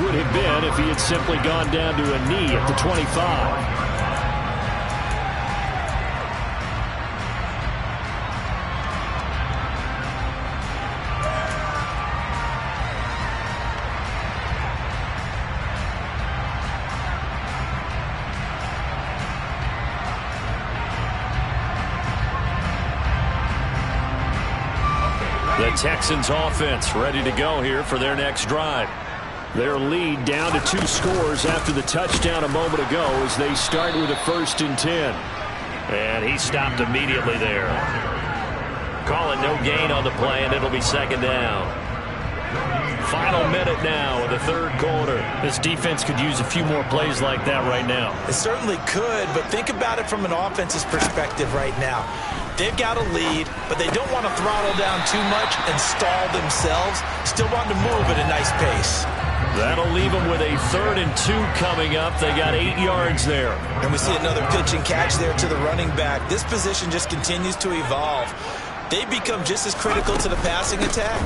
would have been if he had simply gone down to a knee at the 25. The Texans offense ready to go here for their next drive. Their lead down to 2 scores after the touchdown a moment ago as they start with a 1st and 10. And he stopped immediately there. Calling no gain on the play, and it'll be 2nd down. Final minute now of the 3rd quarter. This defense could use a few more plays like that right now. It certainly could, but think about it from an offense's perspective right now. They've got a lead, but they don't want to throttle down too much and stall themselves. Still want to move at a nice pace. That'll leave them with a 3rd and 2 coming up. They got 8 yards there. And we see another pitch and catch there to the running back. This position just continues to evolve. They've become just as critical to the passing attack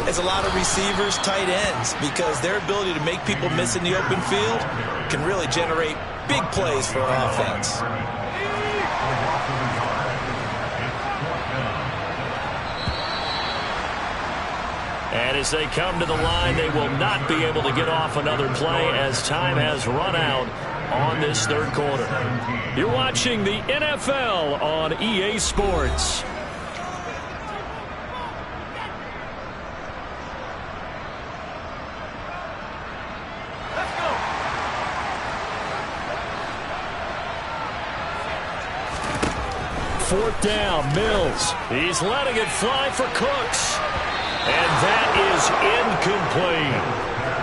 as a lot of receivers, tight ends, because their ability to make people miss in the open field can really generate big plays for an offense. And as they come to the line, they will not be able to get off another play as time has run out on this 3rd quarter. You're watching the NFL on EA Sports. Fourth down, Mills. He's letting it fly for Cooks. And that is incomplete.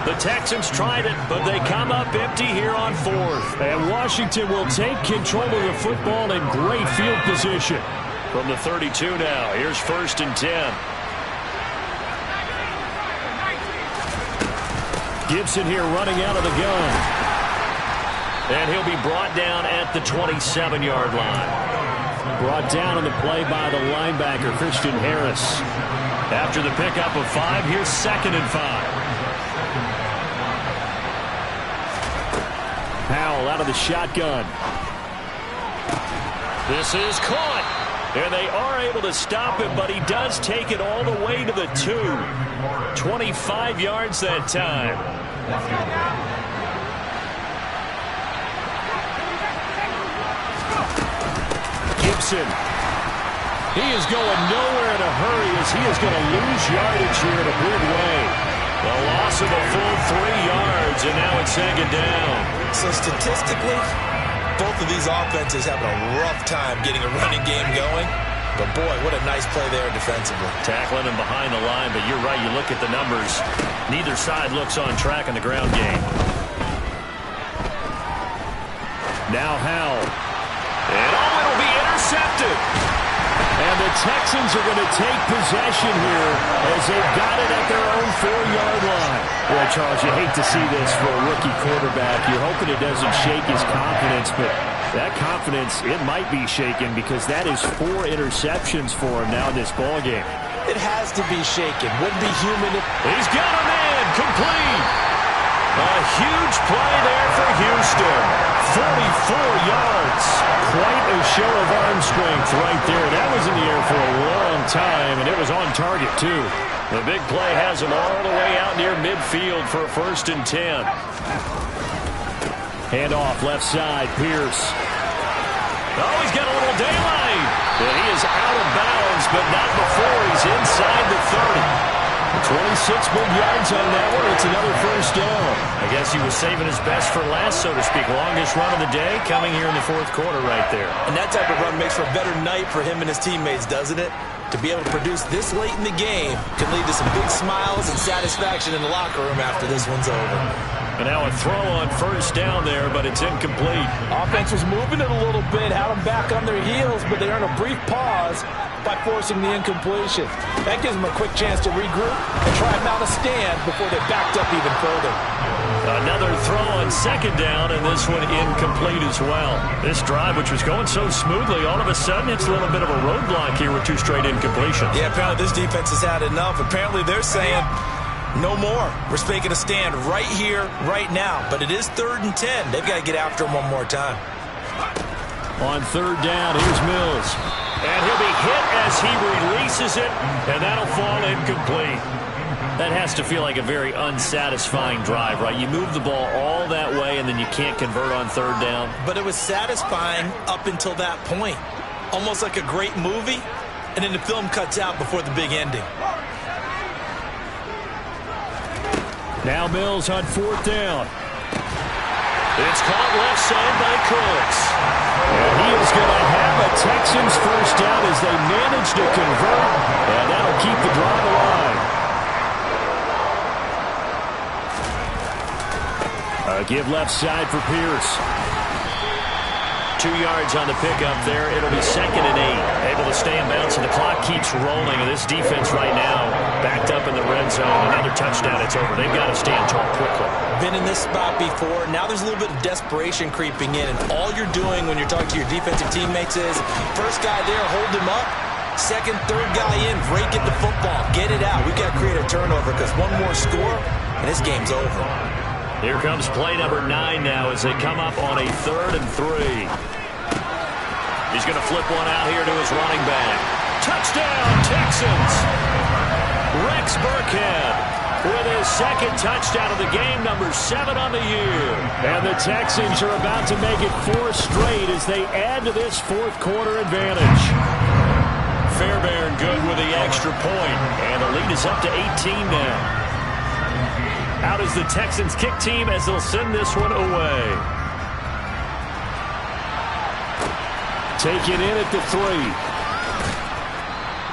The Texans tried it, but they come up empty here on 4th. And Washington will take control of the football in great field position. From the 32 now, here's 1st and 10. Gibson here running out of the gun. And he'll be brought down at the 27-yard line. Brought down on the play by the linebacker, Christian Harris. After the pickup of 5, here's 2nd and 5. Powell out of the shotgun. This is caught. And they are able to stop him, but he does take it all the way to the 2. 25 yards that time. Gibson. He is going nowhere in a hurry as he is going to lose yardage here in a big way. The loss of a full 3 yards, and now it's 2nd down. So statistically, both of these offenses having a rough time getting a running game going. But boy, what a nice play there defensively. Tackling him behind the line, but you're right, you look at the numbers. Neither side looks on track in the ground game. Now Howell. And it'll be intercepted. And the Texans are going to take possession here as they've got it at their own 4-yard line. Boy, Charles, you hate to see this for a rookie quarterback. You're hoping it doesn't shake his confidence, but that confidence, it might be shaken because that is 4 interceptions for him now in this ballgame. It has to be shaken. Wouldn't be human if... He's got him in. Complete. A huge play there for Houston. 44 yards. Quite a show of arm strength right there. That was in the air for a long time, and it was on target, too. The big play has him all the way out near midfield for a 1st and 10. Handoff left side, Pierce. Oh, he's got a little daylight. And he is out of bounds, but not before he's inside the 30. 26 big yards on that one. It's another 1st down. I guess he was saving his best for last, so to speak. Longest run of the day coming here in the 4th quarter right there. And that type of run makes for a better night for him and his teammates, doesn't it? To be able to produce this late in the game can lead to some big smiles and satisfaction in the locker room after this one's over. And now a throw on 1st down there, but it's incomplete. Offense was moving it a little bit, had them back on their heels, but they earned a brief pause by forcing the incompletion. That gives them a quick chance to regroup and try and mount a stand before they backed up even further. Another throw on 2nd down, and this one incomplete as well. This drive, which was going so smoothly, all of a sudden it's a little bit of a roadblock here with 2 straight incompletions. Yeah, apparently this defense has had enough. Apparently they're saying, No more. We're making a stand right here, right now. But it is 3rd and 10. They've got to get after him one more time. On 3rd down, here's Mills. And he'll be hit as he releases it, and that'll fall incomplete. That has to feel like a very unsatisfying drive, right? You move the ball all that way, and then you can't convert on 3rd down. But it was satisfying up until that point. Almost like a great movie, and then the film cuts out before the big ending. Now Mills on 4th down. It's caught left side by Cooks. And he is going to have a Texans first down as they manage to convert, and that'll keep the drive alive. Give left side for Pierce. 2 yards on the pickup there. It'll be 2nd and 8. Able to stay in bounds, and the clock keeps rolling. And this defense right now backed up in the red zone. Another touchdown, it's over. They've got to stand tall quickly. Been in this spot before. Now there's a little bit of desperation creeping in. And all you're doing when you're talking to your defensive teammates is, first guy there, hold him up. Second, third guy in, break it the football. Get it out. We've got to create a turnover because one more score, and this game's over. Here comes play number 9 now as they come up on a 3rd and 3. He's going to flip one out here to his running back. Touchdown, Texans! Rex Burkhead with his 2nd touchdown of the game, number 7 on the year. And the Texans are about to make it 4 straight as they add to this 4th quarter advantage. Fairbairn good with the extra point, and the lead is up to 18 now. Out is the Texans kick team as they'll send this one away. Taken in at the 3.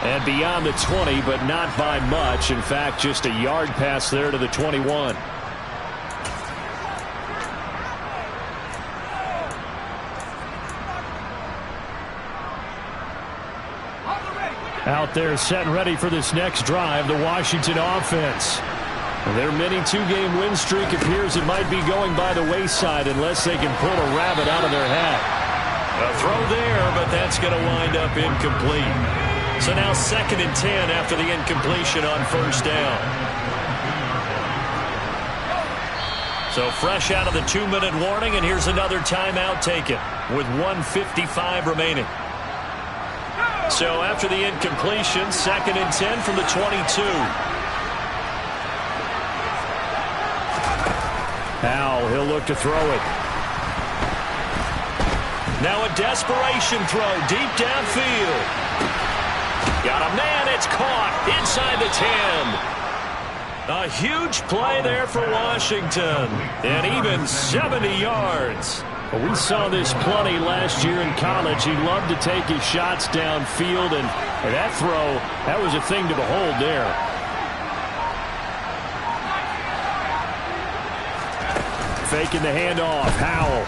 And beyond the 20, but not by much. In fact, just a yard pass there to the 21. Out there setting ready for this next drive, the Washington offense. Their mini 2-game win streak appears it might be going by the wayside unless they can pull a rabbit out of their hat. A throw there, but that's going to wind up incomplete. So now 2nd and 10 after the incompletion on 1st down. So fresh out of the 2-minute warning, and here's another timeout taken with 1:55 remaining. So after the incompletion, 2nd and 10 from the 22. Howell, he'll look to throw it. Now a desperation throw deep downfield. Got a man, it's caught inside the 10. A huge play there for Washington, and even 70 yards. Well, we saw this plenty last year in college. He loved to take his shots downfield, and that throw, that was a thing to behold there. Faking the handoff, Howell.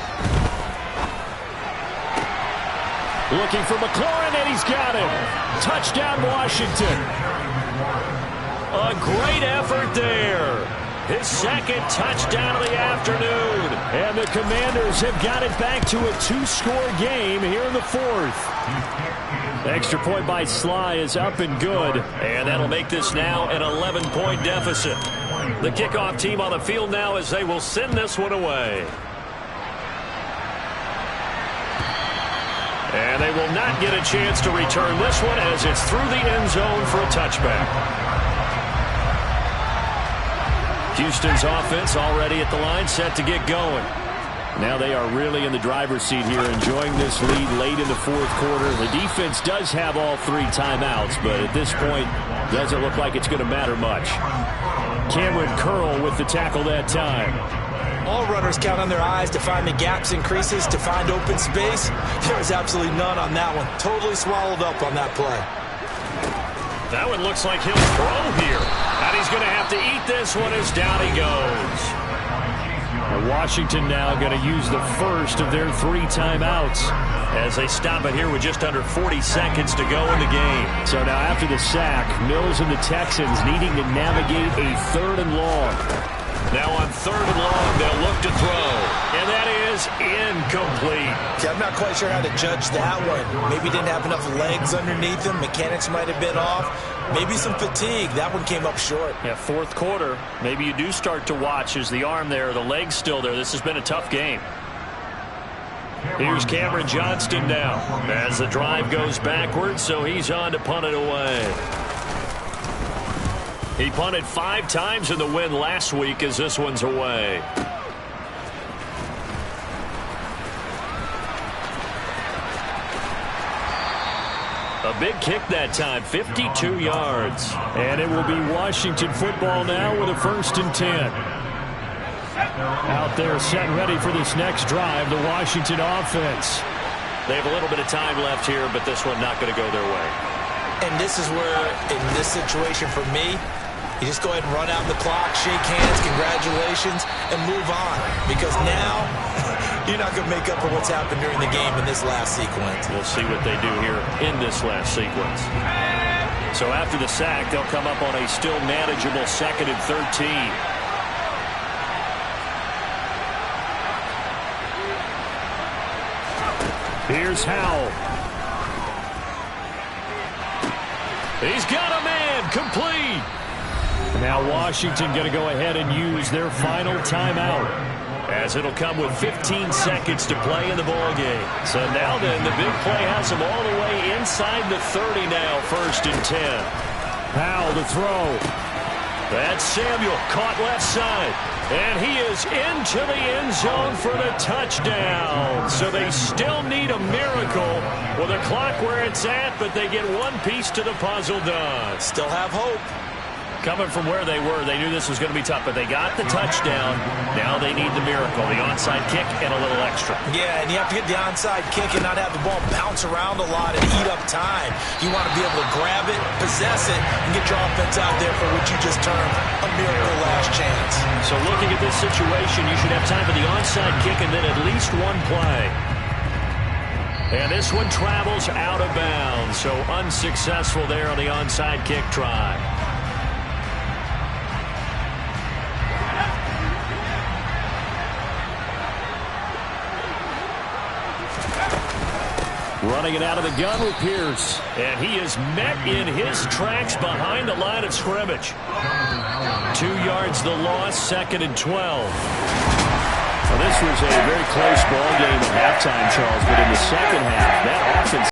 Looking for McLaurin, and he's got him. Touchdown, Washington. A great effort there. His 2nd touchdown of the afternoon. And the Commanders have got it back to a 2-score game here in the 4th. Extra point by Sly is up and good. And that'll make this now an 11-point deficit. The kickoff team on the field now as they will send this one away. And they will not get a chance to return this one as it's through the end zone for a touchback. Houston's offense already at the line, set to get going. Now they are really in the driver's seat here, enjoying this lead late in the 4th quarter. The defense does have all 3 timeouts, but at this point, doesn't look like it's going to matter much. Cameron Curl with the tackle that time. All runners count on their eyes to find the gaps and creases, to find open space. There is absolutely none on that one. Totally swallowed up on that play. That one looks like he'll throw here. And he's going to have to eat this one as down he goes. And Washington now going to use the first of their 3 timeouts as they stop it here with just under 40 seconds to go in the game. So now after the sack, Mills and the Texans needing to navigate a 3rd and long. Now on 3rd and long, they'll look to throw. And that is incomplete. Yeah, I'm not quite sure how to judge that one. Maybe didn't have enough legs underneath him. Mechanics might have been off. Maybe some fatigue. That one came up short. Yeah, 4th quarter. Maybe you do start to watch. Is the arm there, the leg's still there? This has been a tough game. Here's Cameron Johnston now as the drive goes backwards, so he's on to punt it away. He punted 5 times in the win last week as this one's away. A big kick that time, 52 yards. And it will be Washington football now with a 1st and 10. Out there set ready for this next drive, the Washington offense. They have a little bit of time left here, but this one not going to go their way. And this is where, in this situation for me, you just go ahead and run out the clock, shake hands, congratulations, and move on. Because now, you're not going to make up for what's happened during the game in this last sequence. We'll see what they do here in this last sequence. So after the sack, they'll come up on a still manageable 2nd and 13. Here's Howell. He's got a man, complete. Now Washington going to go ahead and use their final timeout, as it'll come with 15 seconds to play in the ball game. So now then, the big play has them all the way inside the 30 now, 1st and 10. Howell to throw. That's Samuel, caught left side. And he is into the end zone for the touchdown. So they still need a miracle with the clock where it's at, but they get one piece to the puzzle done. Still have hope. Coming from where they were, they knew this was going to be tough, but they got the touchdown. Now they need the miracle, the onside kick and a little extra. Yeah, and you have to get the onside kick and not have the ball bounce around a lot and eat up time. You want to be able to grab it, possess it, and get your offense out there for what you just termed a miracle last chance. So looking at this situation, you should have time for the onside kick and then at least one play. And this one travels out of bounds, so unsuccessful there on the onside kick try. Running it out of the gun with Pierce. And he is met in his tracks behind the line of scrimmage. 2 yards the loss, 2nd and 12. Well, this was a very close ball game at halftime, Charles, but in the second half, that offense